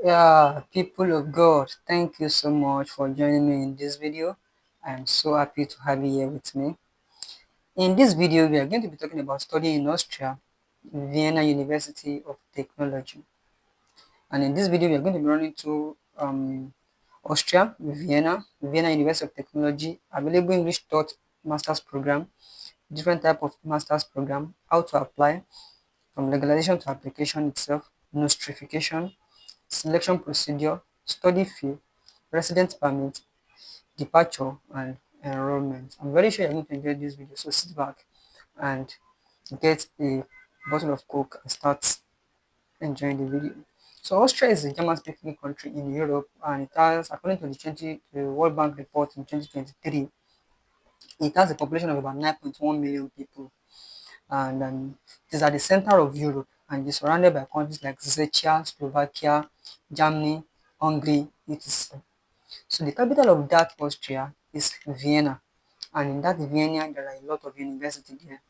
Yeah, people of God, thank you so much for joining me in this video. I am so happy to have you here with me. In this video, we are going to be talking about studying in Austria, Vienna University of Technology. And in this video, we are going to be running to Austria, Vienna University of Technology, available English taught master's program, different type of master's program, how to apply, from legalization to application itself, nostrification, selection procedure, study fee, residence permit, departure, and enrollment. I'm very sure you're going to enjoy this video, so sit back and get a bottle of Coke and start enjoying the video. So Austria is a German-speaking country in Europe, and it has, according to the World Bank report in 2023, it has a population of about 9.1 million people, and it is at the center of Europe and is surrounded by countries like Czechia, Slovakia, Germany, Hungary, etc. So the capital of that Austria is Vienna, and in that Vienna there are a lot of universities there,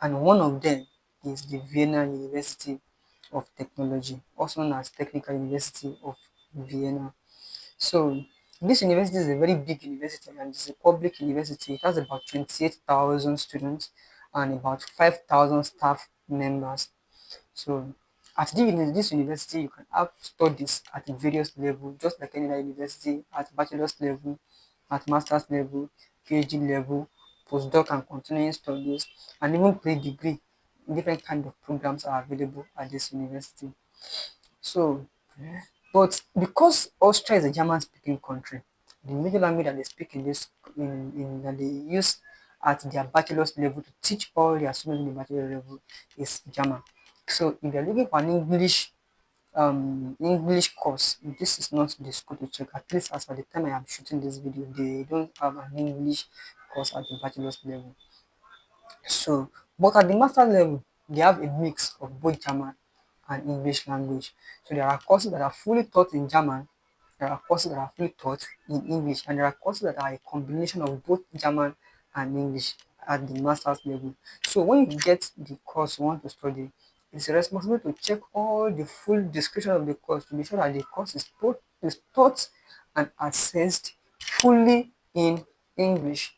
and one of them is the Vienna University of Technology, also known as Technical University of Vienna. So this university is a very big university and it's a public university. It has about 28,000 students and about 5,000 staff members. So at this university, you can have studies at various levels, just like any other university, at bachelor's level, at master's level, PhD level, postdoc and continuing studies, and even pre-degree. Different kind of programs are available at this university. So, but because Austria is a German-speaking country, the major language that they speak in that they use at their bachelor's level to teach all their students in the bachelor level is German. So if you're looking for an English course, this is not the school to check. At least as for the time I am shooting this video, they don't have an English course at the bachelor's level. So, but at the master level, they have a mix of both German and English language. So there are courses that are fully taught in German, there are courses that are fully taught in English, and there are courses that are a combination of both German and English at the master's level. So when you get the course you want to study, it's a responsibility to check all the full description of the course to be sure that the course is taught and assessed fully in English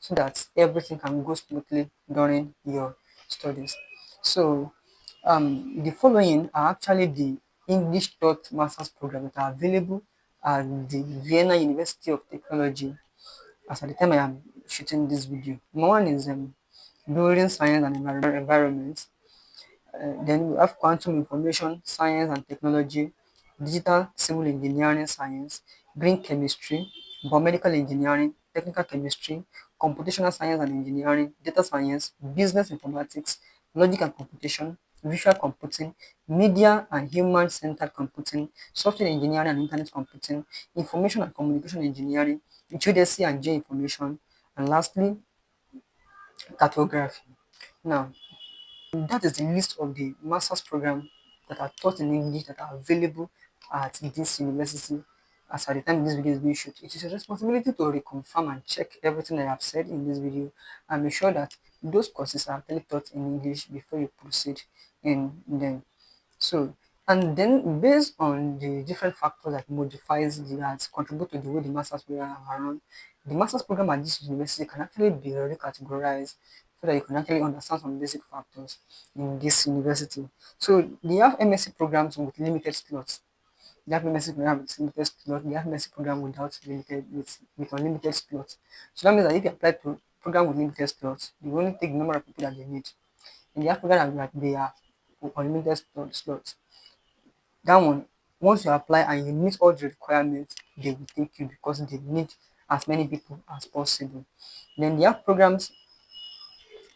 so that everything can go smoothly during your studies. So the following are actually the English taught master's program that are available at the Vienna University of Technology as at the time I am shooting this video. Number one is building science and environment. Then we have quantum information science and technology, digital civil engineering science, green chemistry, biomedical engineering, technical chemistry, computational science and engineering, data science, business informatics, logic and computation, visual computing, media and human-centered computing, software engineering and internet computing, information and communication engineering, geodesy and geoinformation, and lastly, cartography. Now, that is the list of the master's program that are taught in English that are available at this university as at the time this video is being shot. It is a responsibility to reconfirm and check everything I have said in this video and make sure that those courses are actually taught in English before you proceed in them. So, and then based on the different factors that that contribute to the way the master's program are run, the master's program at this university can actually be recategorized so that you can actually understand some basic factors in this university. So they have MSc programs with limited slots. They have MSc program with limited slots. They have MSc program without limited with unlimited slots. So that means that if you apply to program with limited slots, you only take the number of people that they need. In the program that they are unlimited slots. That one, once you apply and you meet all the requirements, they will take you because they need as many people as possible. Then they have programs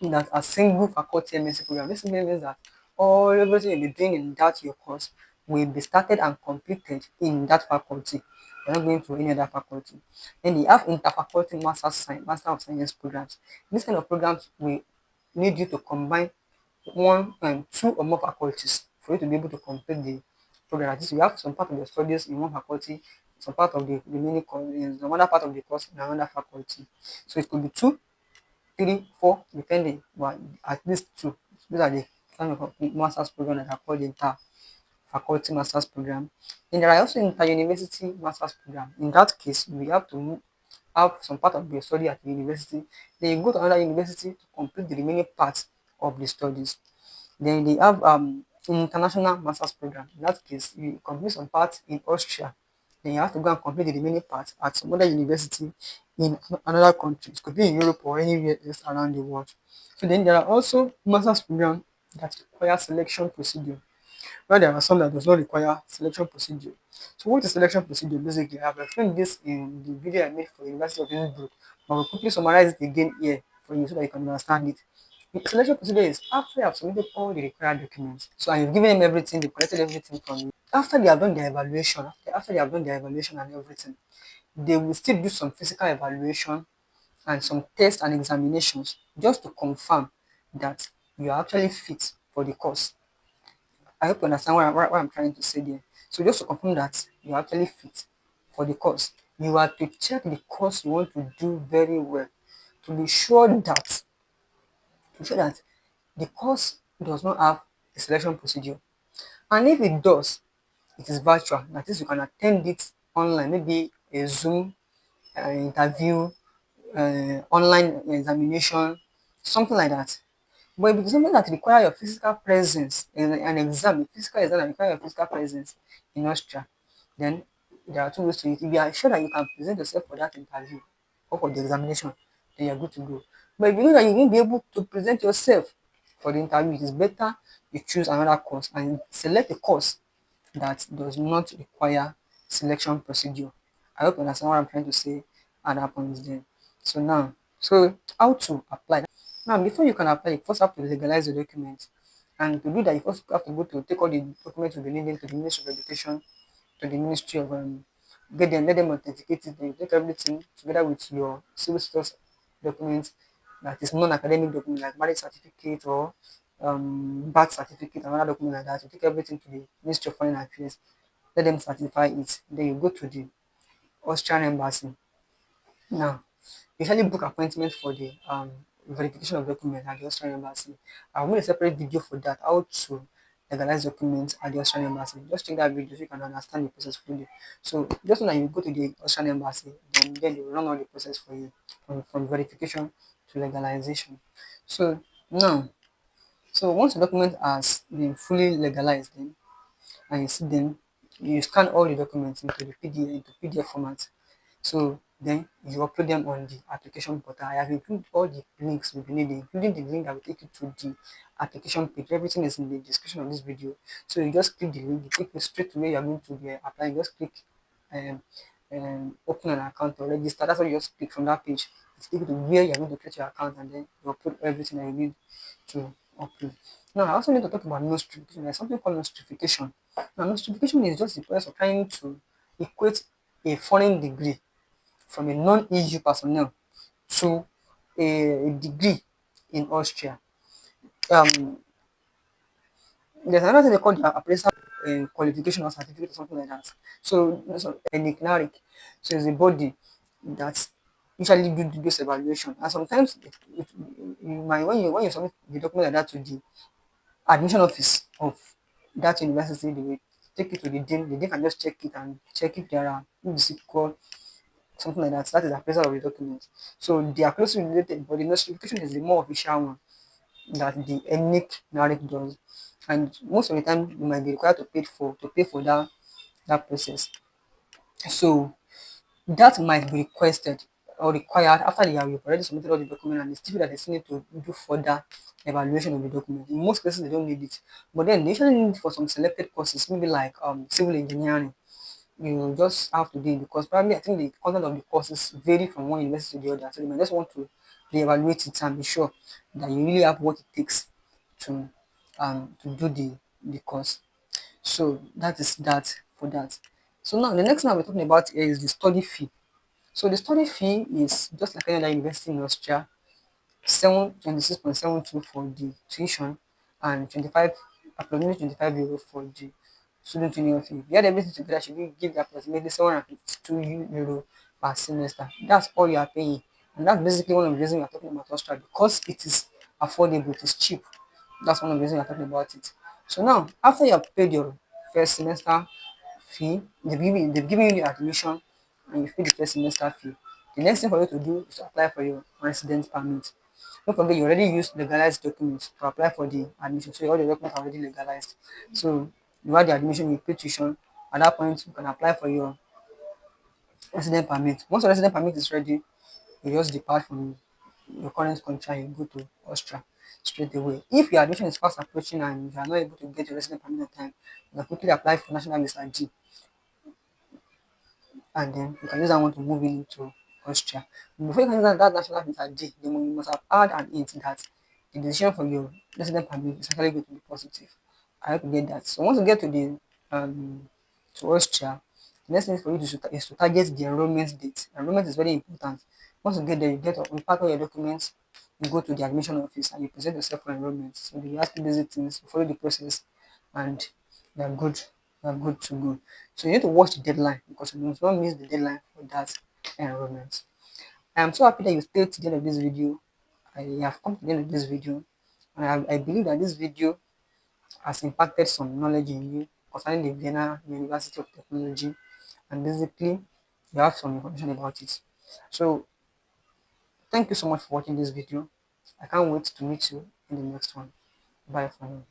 that are single faculty MSc program. This simply means that everything you'll be doing in that your course will be started and completed in that faculty. You're not going to any other faculty. Then they have interfaculty master of science programs. This kind of programs will need you to combine one and two or more faculties for you to be able to complete the program. At least you have some part of your studies in one faculty, some part of the remaining some other part of the course in another faculty. So it could be two, three, four, depending, but at least two. These are the kind of master's program that are called faculty master's program. Then there are also inter-university master's program. In that case, we have to have some part of your study at the university. Then you go to another university to complete the remaining parts of the studies. Then they have international master's program. In that case, you complete some parts in Austria. Then you have to go and complete the remaining parts at some other university in another country. It could be in Europe or anywhere else around the world. So then there are also master's program that require selection procedure, while there are some that does not require selection procedure. So what is selection procedure? Basically, I have explained this in the video I made for University of Innsbruck, but I will quickly summarize it again here for you so that you can understand it. The selection procedure is after you have submitted all the required documents. So and you've given them everything, they collected everything from you. After they have done their evaluation, after they have done their evaluation and everything, they will still do some physical evaluation and some tests and examinations just to confirm that you are actually fit for the course. I hope you understand what I'm trying to say there. So just to confirm that you're actually fit for the course, you are to check the course you want to do very well to be sure that the course does not have a selection procedure. And if it does, it is virtual. That is, you can attend it online, maybe a Zoom interview, online examination, something like that. But if it's something that require your physical presence in an exam, a physical exam that require your physical presence in Austria, then there are two ways to it. If you are sure that you can present yourself for that interview or for the examination, then you're good to go. But if you know that you won't be able to present yourself for the interview, it is better you choose another course and select a course that does not require selection procedure. I hope you understand what I'm trying to say at that point there. So how to apply? Now, before you can apply, you first have to legalize the document. And to do that, you first have to go to take all the documents you'll be needing to the Ministry of Education, to the Ministry of get them, let them authenticate it. Then you take everything together with your civil status documents that is non-academic document like marriage certificate or birth certificate and other document like that. You take everything to the Ministry of Foreign Affairs, let them certify it. Then you go to the Austrian embassy. Now, usually book appointment for the verification of documents at the Australian embassy. I'll make a separate video for that, how to legalize documents at the Australian embassy. Just check that video so you can understand the process fully. So just know that you go to the Australian embassy, then they will run all the process for you from verification to legalization. So now, so once the document has been fully legalized, then and you see them, you scan all the documents into the PDF format. So then you upload them on the application portal. I have included all the links you'll be needing, including the link that will take you to the application page. Everything is in the description of this video. So you just click the link, you take you straight to where you're going to be applying. Just click um, open an account or register. That's why you just click from that page. It's take you to where you're going to create your account and then you upload everything that you need to upload. Now I also need to talk about notification. There's something called notification. Now notification is just the process of trying to equate a foreign degree from a non-EU personnel to a degree in Austria. Um, there's another thing they call the appraisal qualification or certificate or something like that. So a NICNARIC. So it's a body that usually do this evaluation. And sometimes you might when you submit the document like that to the admission office of that university, they will take it to the dean. The dean can just check it and check if there are called something like that. So that is the appraisal of the document. So they are closely related, but the notification is the more official one that the ENIC NARIC does. And most of the time, you might be required to pay for that process. So that might be requested or required after you've already submitted all the document and they still feel that they still need to do further evaluation of the document. In most cases, they don't need it, but then they usually need it for some selected courses, maybe like civil engineering. You just have to do it because probably I think the content of the courses vary from one university to the other. So you might just want to reevaluate it and be sure that you really have what it takes to do the course. So that is that for that. So now the next one we're talking about here is the study fee. So the study fee is just like any other university in Austria, 726.72 for the tuition and 25 approximately 25 euro for the student union fee. If you add everything together, should we give approximately 752 euro per semester. That's all you are paying. And that's basically one of the reasons we are talking about Austria because it is affordable, it is cheap. That's one of the reasons we are talking about it. So now, after you have paid your first semester fee. They've given you the admission and you pay the first semester fee. The next thing for you to do is to apply for your residence permit. Don't forget you already used legalized documents to apply for the admission. So all the documents are already legalized. So you have the admission, you pay tuition. At that point, you can apply for your resident permit. Once your resident permit is ready, you just depart from your current country and you go to Austria straight away. If your admission is fast approaching and you are not able to get your resident permit on time, you can quickly apply for national visa G, and then you can use that one to move into Austria. Before you can use that national visa G, then you must have add an hint that the decision for your resident permit is actually going to be positive. I hope you get that. So once you get to the to Austria, the next thing for you is to target the enrollment date. Enrollment is very important. Once you get there, you pack all your documents, you go to the admission office and you present yourself for enrollment. So they ask you basic things, you follow the process, and you are good. You are good to go. So you need to watch the deadline because you must not miss the deadline for that enrollment. I am so happy that you stayed to the end of this video. I have come to the end of this video, and I believe that this video has impacted some knowledge in you concerning the Vienna University of Technology, and basically you have some information about it. So thank you so much for watching this video. I can't wait to meet you in the next one. Bye for now.